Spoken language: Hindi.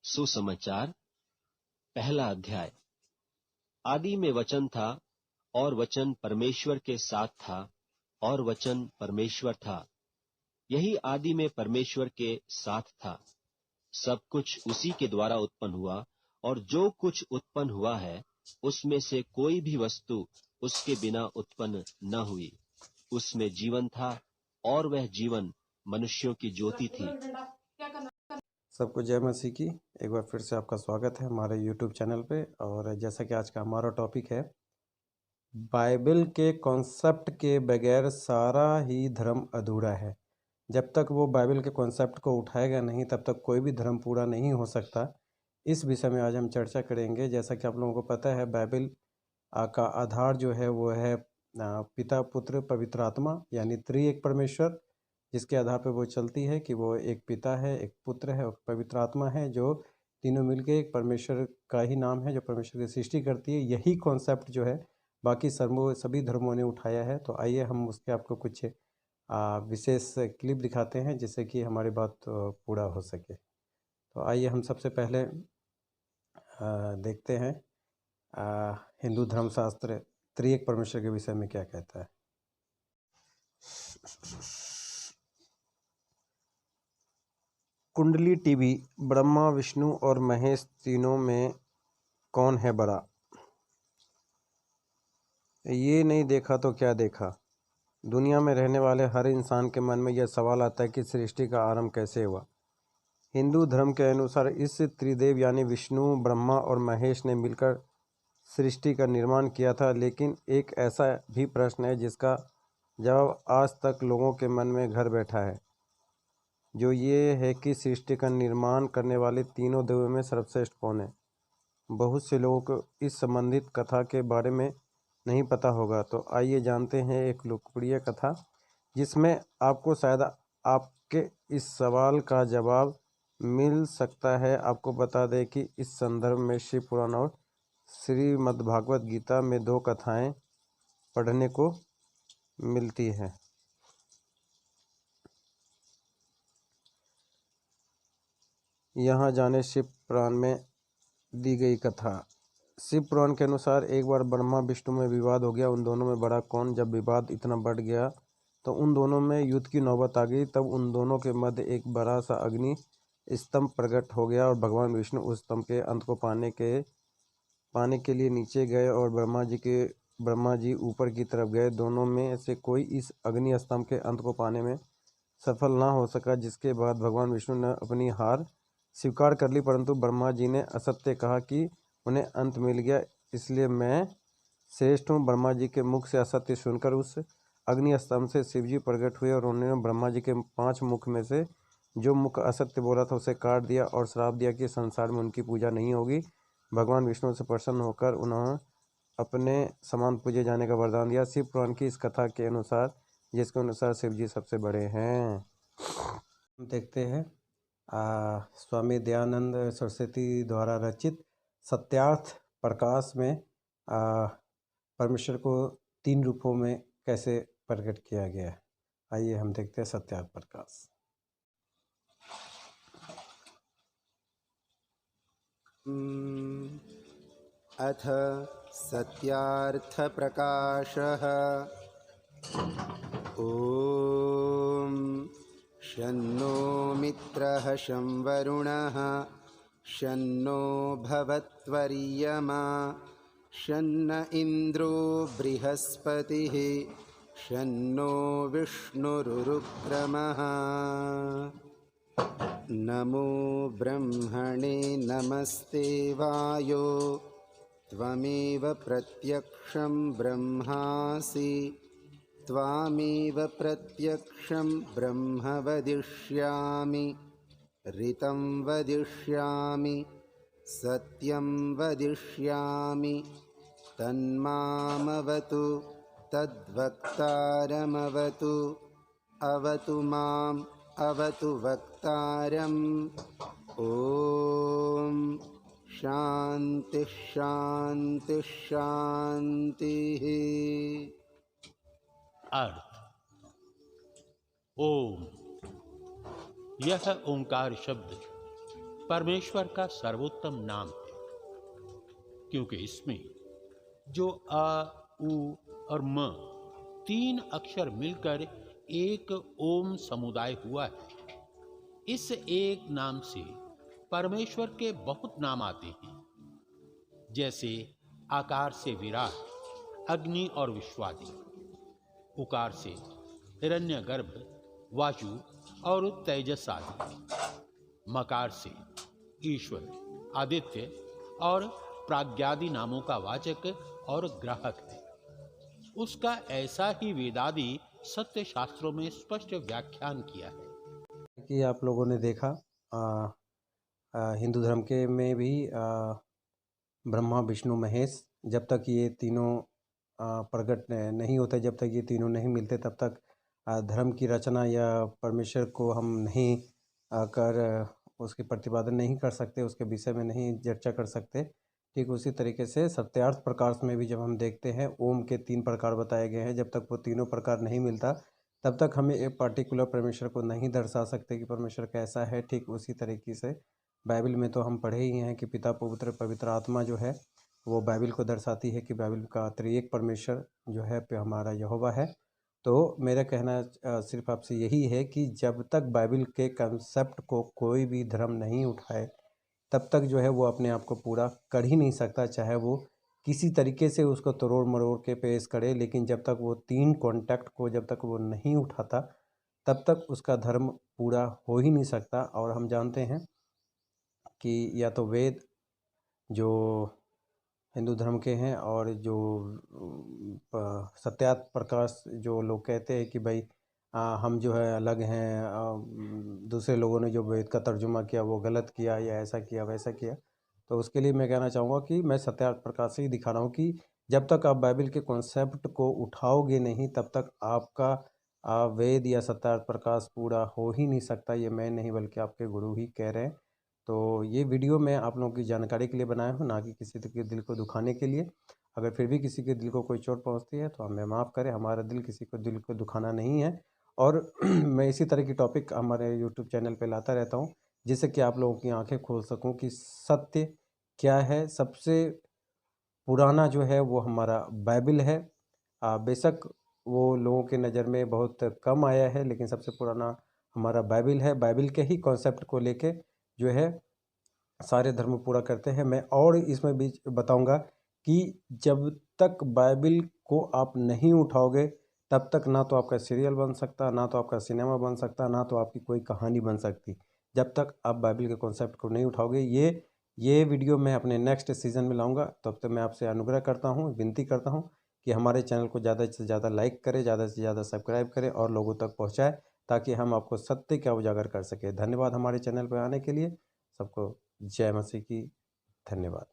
सुसमाचार पहला अध्याय। आदि में वचन था और वचन परमेश्वर के साथ था और वचन परमेश्वर था। यही आदि में परमेश्वर के साथ था। सब कुछ उसी के द्वारा उत्पन्न हुआ और जो कुछ उत्पन्न हुआ है उसमें से कोई भी वस्तु उसके बिना उत्पन्न न हुई। उसमें जीवन था और वह जीवन मनुष्यों की ज्योति थी। सबको जय मसीह की। एक बार फिर से आपका स्वागत है हमारे YouTube चैनल पे। और जैसा कि आज का हमारा टॉपिक है, बाइबल के कॉन्सेप्ट के बगैर सारा ही धर्म अधूरा है। जब तक वो बाइबल के कॉन्सेप्ट को उठाएगा नहीं तब तक कोई भी धर्म पूरा नहीं हो सकता। इस विषय में आज हम चर्चा करेंगे। जैसा कि आप लोगों को पता है, बाइबल का आधार जो है वो है पिता पुत्र पवित्र आत्मा, यानी त्रिएक परमेश्वर, जिसके आधार पर वो चलती है कि वो एक पिता है, एक पुत्र है और पवित्र आत्मा है, जो तीनों मिलके एक परमेश्वर का ही नाम है, जो परमेश्वर की सृष्टि करती है। यही कॉन्सेप्ट जो है बाकी सभी धर्मों ने उठाया है। तो आइए हम उसके आपको कुछ विशेष क्लिप दिखाते हैं जिससे कि हमारी बात पूरा हो सके। तो आइए हम सबसे पहले देखते हैं हिंदू धर्मशास्त्र त्रिएक परमेश्वर के विषय में क्या कहता है। कुंडली टीवी, ब्रह्मा विष्णु और महेश तीनों में कौन है बड़ा? ये नहीं देखा तो क्या देखा। दुनिया में रहने वाले हर इंसान के मन में यह सवाल आता है कि सृष्टि का आरंभ कैसे हुआ। हिंदू धर्म के अनुसार इस त्रिदेव यानी विष्णु, ब्रह्मा और महेश ने मिलकर सृष्टि का निर्माण किया था। लेकिन एक ऐसा भी प्रश्न है जिसका जवाब आज तक लोगों के मन में घर बैठा है, जो ये है कि सृष्टि का निर्माण करने वाले तीनों देवों में सर्वश्रेष्ठ कौन है। बहुत से लोगों को इस संबंधित कथा के बारे में नहीं पता होगा। तो आइए जानते हैं एक लोकप्रिय कथा जिसमें आपको शायद आपके इस सवाल का जवाब मिल सकता है। आपको बता दें कि इस संदर्भ में शिव पुराण और श्रीमद्भागवत गीता में 2 कथाएं पढ़ने को मिलती हैं। यहाँ जाने शिव पुराण में दी गई कथा। शिव पुराण के अनुसार एक बार ब्रह्मा विष्णु में विवाद हो गया। उन दोनों में बड़ा कौन? जब विवाद इतना बढ़ गया तो उन दोनों में युद्ध की नौबत आ गई। तब उन दोनों के मध्य एक बड़ा सा अग्नि स्तंभ प्रकट हो गया और भगवान विष्णु उस स्तंभ के अंत को पाने के लिए नीचे गए और ब्रह्मा जी ऊपर की तरफ गए। दोनों में से कोई इस अग्नि स्तंभ के अंत को पाने में सफल ना हो सका, जिसके बाद भगवान विष्णु ने अपनी हार स्वीकार कर ली। परंतु ब्रह्मा जी ने असत्य कहा कि उन्हें अंत मिल गया, इसलिए मैं श्रेष्ठ हूँ। ब्रह्मा जी के मुख से असत्य सुनकर उस अग्नि स्तंभ से शिव जी प्रकट हुए और उन्होंने ब्रह्मा जी के 5 मुख में से जो मुख असत्य बोला था उसे काट दिया और श्राप दिया कि संसार में उनकी पूजा नहीं होगी। भगवान विष्णु से प्रसन्न होकर उन्होंने अपने समान पूजे जाने का वरदान दिया। शिव पुराण की इस कथा के अनुसार, जिसके अनुसार शिव जी सबसे बड़े हैं। हम देखते हैं स्वामी दयानंद सरस्वती द्वारा रचित सत्यार्थ प्रकाश में परमेश्वर को 3 रूपों में कैसे प्रकट किया गया है। आइए हम देखते हैं सत्यार्थ प्रकाश। अथ सत्यार्थ प्रकाशः। ॐ शन्नो मित्रः शं वरुणः शन्नो भवत्वर्यमा शन्न इन्द्रो बृहस्पतिः शन्नो विष्णुरुक्रमः। नमो ब्रह्मणे नमस्ते वायो त्वमेव प्रत्यक्षं ब्रह्मासि त्वामेव प्रत्यक्षं ब्रह्म वदिष्यामि ऋतं वदिष्यामि सत्यं वदिष्यामि तन्मामवतु तद्वक्तारमवतु अवतु माम् अवतु वक्तारम्। ॐ शान्ति शान्ति शान्तिः। अर्थ। ओम। यह ओंकार शब्द परमेश्वर का सर्वोत्तम नाम है, क्योंकि इसमें जो अ, उ और म 3 अक्षर मिलकर एक ओम समुदाय हुआ है। इस एक नाम से परमेश्वर के बहुत नाम आते हैं, जैसे आकार से विराट, अग्नि और विश्वादी, उकार से हिरण्यगर्भ, वायु और तेजस आदि, मकार से ईश्वर, आदित्य और प्राज्ञादि नामों का वाचक और ग्राहक है। उसका ऐसा ही वेदादि सत्य शास्त्रों में स्पष्ट व्याख्यान किया है कि आप लोगों ने देखा हिंदू धर्म के में भी ब्रह्मा विष्णु महेश, जब तक ये तीनों प्रकट नहीं होते, जब तक ये तीनों नहीं मिलते, तब तक धर्म की रचना या परमेश्वर को हम नहीं उसके प्रतिपादन नहीं कर सकते, उसके विषय में नहीं चर्चा कर सकते। ठीक उसी तरीके से सत्यार्थ प्रकाश में भी जब हम देखते हैं ओम के 3 प्रकार बताए गए हैं, जब तक वो तीनों प्रकार नहीं मिलता तब तक हमें एक पार्टिकुलर परमेश्वर को नहीं दर्शा सकते कि परमेश्वर कैसा है। ठीक उसी तरीके से बाइबल में तो हम पढ़े ही हैं कि पिता पुत्र पवित्र आत्मा जो है वो बाइबल को दर्शाती है कि बाइबल का त्रिएक परमेश्वर जो है हमारा यहोवा है। तो मेरा कहना सिर्फ आपसे यही है कि जब तक बाइबल के कंसेप्ट को कोई भी धर्म नहीं उठाए तब तक जो है वो अपने आप को पूरा कर ही नहीं सकता, चाहे वो किसी तरीके से उसको तोड़ मरोड़ के पेश करे। लेकिन जब तक वो 3 कॉन्टैक्ट को जब तक वो नहीं उठाता तब तक उसका धर्म पूरा हो ही नहीं सकता। और हम जानते हैं कि या तो वेद जो हिंदू धर्म के हैं और जो सत्यार्थ प्रकाश जो लोग कहते हैं कि भाई हम जो है अलग हैं, दूसरे लोगों ने जो वेद का तर्जुमा किया वो गलत किया या ऐसा किया वैसा किया। तो उसके लिए मैं कहना चाहूँगा कि मैं सत्यार्थ प्रकाश से ही दिखा रहा हूँ कि जब तक आप बाइबल के कॉन्सेप्ट को उठाओगे नहीं तब तक आपका वेद या सत्यार्थ प्रकाश पूरा हो ही नहीं सकता। ये मैं नहीं बल्कि आपके गुरु ही कह रहे हैं। तो ये वीडियो मैं आप लोगों की जानकारी के लिए बनाया हूँ, ना कि किसी के दिल को दुखाने के लिए। अगर फिर भी किसी के दिल को कोई चोट पहुँचती है तो हमें माफ़ करें, हमारा दिल किसी को दिल को दुखाना नहीं है। और मैं इसी तरह की टॉपिक हमारे यूट्यूब चैनल पे लाता रहता हूँ जिससे कि आप लोगों की आंखें खोल सकूँ कि सत्य क्या है। सबसे पुराना जो है वो हमारा बाइबल है। बेशक वो लोगों के नज़र में बहुत कम आया है, लेकिन सबसे पुराना हमारा बाइबल है। बाइबल के ही कॉन्सेप्ट को लेके जो है सारे धर्म पूरा करते हैं। मैं और इसमें भी बताऊंगा कि जब तक बाइबल को आप नहीं उठाओगे तब तक ना तो आपका सीरियल बन सकता, ना तो आपका सिनेमा बन सकता, ना तो आपकी कोई कहानी बन सकती, जब तक आप बाइबल के कॉन्सेप्ट को नहीं उठाओगे। ये वीडियो मैं अपने नेक्स्ट सीज़न में लाऊंगा। तब तक मैं आपसे अनुग्रह करता हूँ, विनती करता हूँ कि हमारे चैनल को ज़्यादा से ज़्यादा लाइक करें, ज़्यादा से ज़्यादा सब्सक्राइब करें और लोगों तक पहुँचाएँ ताकि हम आपको सत्य का उजागर कर सकें। धन्यवाद हमारे चैनल पर आने के लिए। सबको जय मसीह की। धन्यवाद।